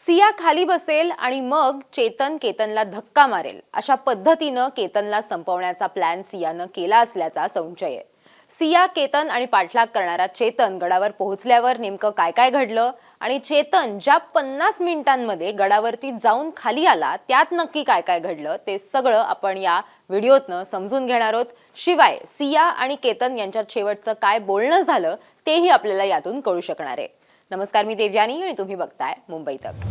सिया खाली बसेल आणि मग चेतन केतनला धक्का मारेल अशा पद्धतीनं केतनला संपवण्याचा प्लॅन सियानं केला असल्याचा संशय आहे। सिया, केतन आणि पाठलाग करणारा चेतन गडावर पोहोचल्यावर नेमकं काय काय घडलं आणि चेतन ज्या 50 मिनिटांमध्ये गडावरती जाऊन खाली आला त्यात नक्की काय काय घडलं ते सगळं आपण या व्हिडिओतनं समजून घेणार आहोत। शिवाय सिया आणि केतन यांच्यात शेवटचं काय बोलणं झालं तेही आपल्याला यातून कळू शकणार आहे। नमस्कार, मी देवयानी आणि तुम्ही बघताय मुंबई तक।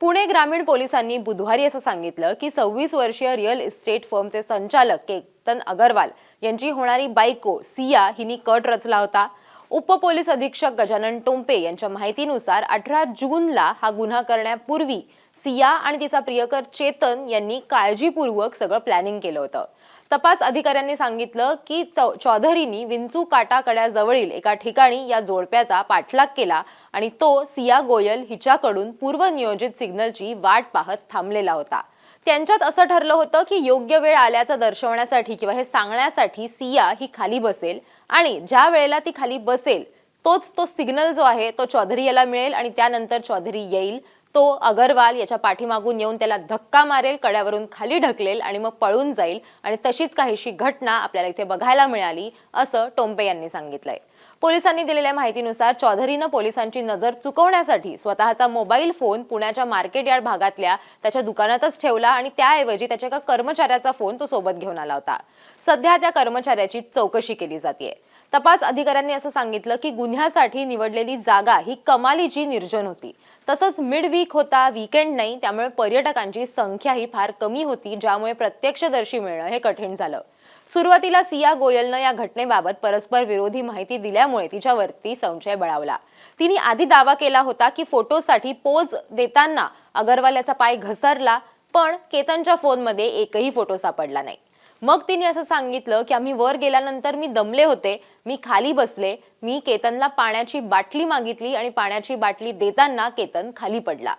पुणे ग्रामीण पोलिसांनी बुधवारी असं सांगितलं की 26 वर्षीय रिअल इस्टेट फर्मचे संचालक केतन अगरवाल यांची होणारी बायको सिया हिनी कट रचला होता। उपपोलीस अधीक्षक गजानन टोंपे यांच्या माहितीनुसार 18 जूनला हा गुन्हा करण्यापूर्वी सिया आणि तिचा प्रियकर चेतन यांनी काळजीपूर्वक सगळं प्लॅनिंग केलं होतं। तपास अधिकाऱ्यांनी सांगितलं की चौधरींनी विंचू काटा कड्याजवळील एका ठिकाणी या जोडप्याचा पाठलाग केला आणि तो सिया गोयल हिच्याकडून पूर्वनियोजित सिग्नलची वाट पाहत थांबलेला होता। त्यांच्यात असं ठरलं होतं की योग्य वेळ आल्याचं दर्शवण्यासाठी किंवा हे सांगण्यासाठी सिया ही खाली बसेल आणि ज्या वेळेला ती खाली बसेल तो सिग्नल जो आहे तो चौधरी याला मिळेल आणि त्यानंतर चौधरी येईल, तो अगरवाल याच्या पाठीमागून येऊन त्याला धक्का मारेल, कड्यावरून खाली ढकलेल आणि मग पळून जाईल आणि तशीच काहीशी घटना आपल्याला इथे बघायला मिळाली असं टोंपे यांनी सांगितलंय। पोलिसांनी दिलेल्या माहितीनुसार चौधरीनं पोलिसांची नजर चुकवण्यासाठी स्वतःचा मोबाईल फोन पुण्याच्या मार्केट यार्ड भागातल्या त्याच्या दुकानातच ठेवला आणि त्याऐवजी त्याच्या एका कर्मचाऱ्याचा फोन तो सोबत घेऊन आला होता। सध्या त्या कर्मचाऱ्याची चौकशी केली जाते। तपास अधिकाऱ्यांनी असं सांगितलं की गुन्ह्यासाठी निवडलेली जागा ही कमालीची निर्जन होती, तसंच मिड वीक होता, वीकेंड नाही, त्यामुळे पर्यटकांची संख्याही फार कमी होती, ज्यामुळे प्रत्यक्षदर्शी मिळणं हे कठीण झालं। सुरुवातीला सिया गोयलनं या घटनेबाबत परस्पर विरोधी माहिती दिल्यामुळे तिच्यावरती संशय बळावला। तिने आधी दावा केला होता की फोटोसाठी पोज देताना अगरवाल याचा पाय घसरला, पण केतनच्या फोनमध्ये एकही फोटो सापडला नाही। मग तिने असं सांगितलं की आम्ही वर गेल्यानंतर मी दमले होते, मी खाली बसले, मी केतनला पाण्याची बाटली मागितली आणि पाण्याची बाटली देताना केतन खाली पडला।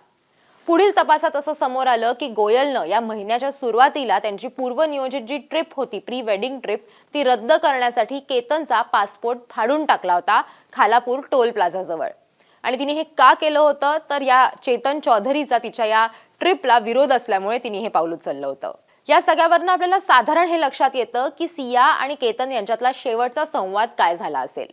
पुढील तपासात असं समोर आलं की गोयलनं या महिन्याच्या सुरुवातीला त्यांची पूर्वनियोजित जी ट्रिप होती, प्री वेडिंग ट्रिप, ती रद्द करण्यासाठी केतनचा पासपोर्ट फाडून टाकला होता खालापूर टोल प्लाझा जवळ। आणि तिने हे का केलं होतं तर या चेतन चौधरीचा तिच्या या ट्रिपला विरोध असल्यामुळे तिने हे पाऊल उचललं होतं। या सगळ्यावरनं आपल्याला साधारण हे लक्षात येतं की सिया आणि केतन यांच्यातला शेवटचा संवाद काय झाला असेल।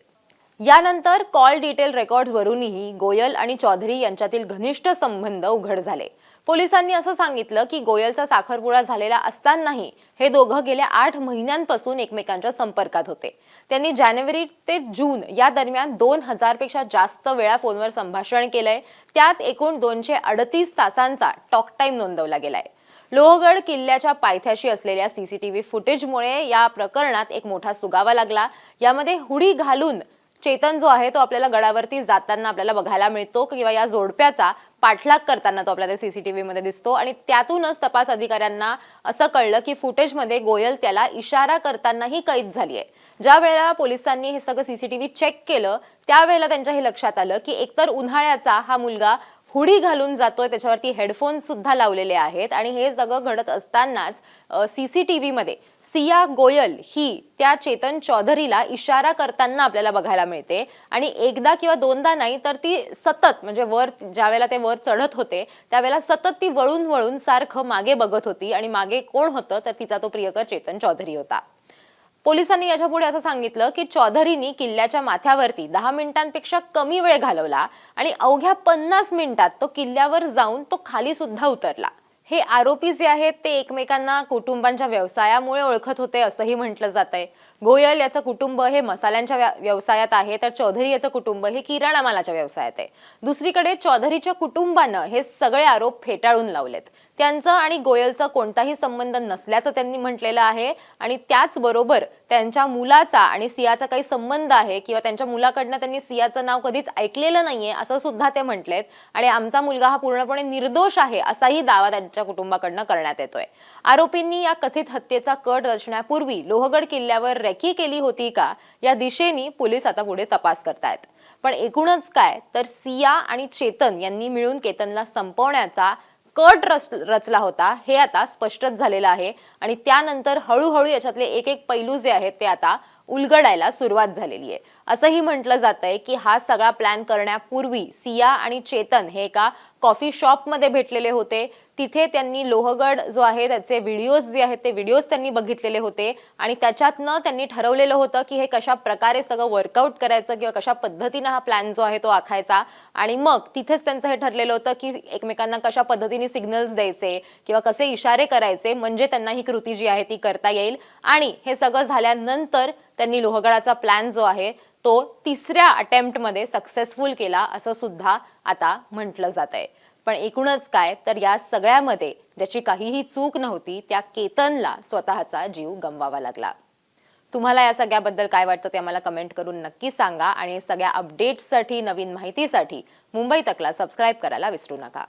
यानंतर कॉल डिटेल रेकॉर्ड्स वरूनही गोयल आणि चौधरी यांच्यातील घनिष्ठ संबंध उघड झाले। पोलिसांनी असं सांगितलं की गोयलचा साखरपुडा झालेला असतानाही हे दोघं गेल्या 8 महिन्यांपासून एकमेकांच्या संपर्कात होते। त्यांनी जानेवारी ते जून या दरम्यान 2000 पेक्षा जास्त वेळा फोनवर संभाषण केलंय, त्यात एकूण 238 तासांचा टॉक टाइम नोंदवला गेलाय। लोहगड किल्ल्याच्या पायथ्याशी असलेल्या सीसीटीव्ही फुटेजमुळे या प्रकरणात एक मोठा सुगावा लागला। यामध्ये हुडी घालून चेतन जो आहे तो आपल्याला गडावरती जाताना आपल्याला बघायला मिळतो किंवा या जोडप्याचा पाठलाग करताना तो आपल्याला सीसीटीव्ही मध्ये दिसतो आणि त्यातूनच तपास अधिकाऱ्यांना असं कळलं की फुटेजमध्ये गोयल त्याला इशारा करतानाही कैद झालीये। ज्या वेळेला पोलिसांनी हे सगळं सीसीटीव्ही चेक केलं त्यावेळेला त्यांच्या हे लक्षात आलं की एकतर उन्हाळ्याचा हा मुलगा हुडी घालून जातोय, त्याच्यावरती हेडफोन सुद्धा लावलेले आहेत आणि हे सगळं घडत असतानाच सीसीटीव्ही मध्ये सिया गोयल ही त्या चेतन चौधरीला इशारा करताना आपल्याला बघायला मिळते आणि एकदा किंवा दोनदा नाही तर ती सतत म्हणजे वर ज्यावेळेला ते वर चढत होते त्यावेळेला सतत ती वळून वळून सारखं मागे बघत होती आणि मागे कोण होतं तर तिचा तो प्रियकर चेतन चौधरी होता। पोलिसांनी याच्या पुढे असं सांगितलं की चौधरींनी किल्ल्याच्या माथ्यावरती 10 मिनिटांपेक्षा कमी वेळ घालवला आणि अवघ्या 50 मिनिटात तो किल्ल्यावर जाऊन तो खाली सुद्धा उतरला। हे आरोपी जे आहेत ते एकमेकांना कुटुंबांच्या व्यवसायामुळे ओळखत होते असंही म्हटलं जातंय। गोयल याचं कुटुंब हे मसाल्यांच्या व्यवसायात आहे तर चौधरी याचं कुटुंब हे किराणा मालाच्या व्यवसायात आहे। दुसरीकडे चौधरीच्या कुटुंबानं हे सगळे आरोप फेटाळून लावलेत। त्यांचं आणि गोयलचा कोणताही संबंध नसल्याचं त्यांनी म्हटलेलं आहे आणि त्याचबरोबर त्यांच्या मुलाचा आणि सियाचा काही संबंध आहे किंवा त्यांच्या मुलाकडनं त्यांनी सियाचं नाव कधीच ऐकलेलं नाहीये असं सुद्धा ते म्हटलेत आणि आमचा मुलगा हा पूर्णपणे निर्दोष आहे असाही दावा त्यांच्या कुटुंबाकडनं करण्यात येतोय। आरोपींनी या कथित हत्येचा कट रचण्यापूर्वी लोहगड किल्ल्यावर रेकी केली होती का या दिशेने पोलीस आता पुढे तपास करतायत। पण एकूणच काय तर सिया आणि चेतन यांनी मिळून केतनला संपवण्याचा कट रचला होता हे आता स्पष्टच झालेलं आहे आणि त्यानंतर हळूहळू याच्यातले एक एक पैलू जे आहेत ते आता उलगडायला सुरुवात झालेली आहे. असंही म्हटलं जातंय की हा सगळा प्लॅन करण्यापूर्वी सिया आणि चेतन हे एका कॉफी शॉपमध्ये भेटलेले होते. तिथे त्यांनी लोहगड जो आहे त्याचे व्हिडिओज जे आहेत ते व्हिडिओज त्यांनी बघितलेले होते आणि त्याच्यातनं त्यांनी ठरवलेलं होतं की हे कशा प्रकारे सगळं वर्कआउट करायचं किंवा कशा पद्धतीनं हा प्लॅन जो आहे तो आखायचा. आणि मग तिथेच त्यांचं हे ठरलेलं होतं की एकमेकांना कशा पद्धतीने सिग्नल्स द्यायचे किंवा कसे इशारे करायचे म्हणजे त्यांना ही कृती जी आहे ती करता येईल. आणि हे सगळं झाल्यानंतर त्यांनी लोहगडाचा प्लॅन जो आहे तो तिसऱ्या अटेम्प्टमध्ये सक्सेसफुल केला असं सुद्धा आता म्हटलं जात आहे. पण एकूणच काय तर या सगळ्यामध्ये ज्याची काहीही चूक नव्हती त्या केतनला स्वतःचा जीव गमवावा लागला. तुम्हाला या सगळ्याबद्दल काय वाटतं ते आम्हाला कमेंट करून नक्की सांगा आणि सगळ्या अपडेट्ससाठी नवीन माहितीसाठी मुंबई तकला सबस्क्राईब करायला विसरू नका.